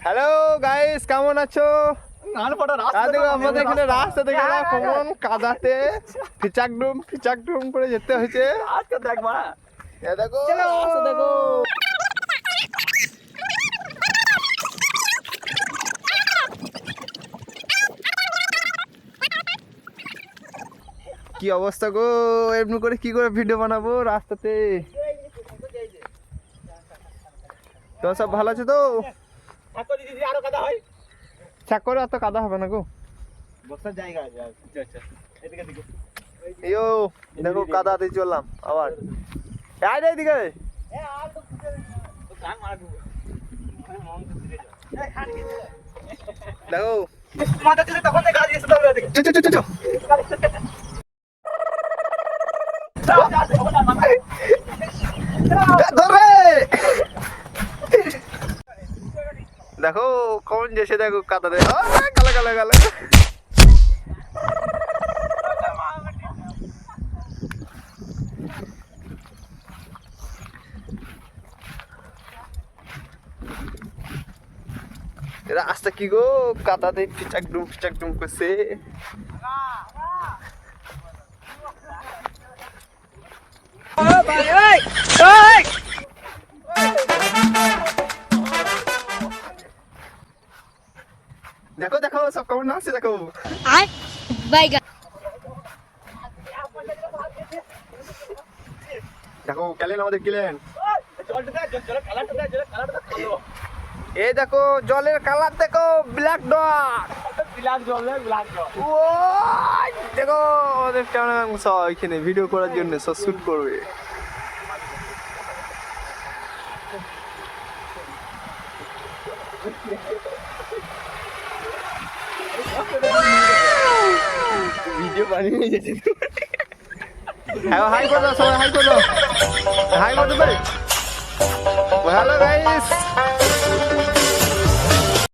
Hello guys, কেমন আছো? আমাদের এখানে রাস্তা থেকে কেমন কাদাতে ফিচাকডুম করে যেতে হয়েছে। দেখো কি অবস্থা গো, এমনি করে কি করে ভিডিও বানাবো রাস্তাতে। তোমার সব ভালো আছে তো? চাকরে অত কাদা হবে না গো, ইয়ো দেখো কাদা দিয়ে চললাম আবার এইদিকে। দেখো দেখো কোন যেছে, দেখো কাদা দে কালা কালা কালা। রাস্তা কি গো, কাদাতে ফিচাকডুম করছে। দেখো দেখো সব কেমন নাচছে, দেখো দেখো ক্যালেন, আমাদের ক্যালেন। এই দেখো জলের কালার, দেখো ব্ল্যাক ডট। দেখো আমাদের ক্যামেরাম্যান সব এখানে ভিডিও করার জন্য সব শুট করবে। ভিডিও বানিয়ে যেতে হাই করে দাও সবাই, হাই করে দাও, হাই করতে পারে। Hello guys.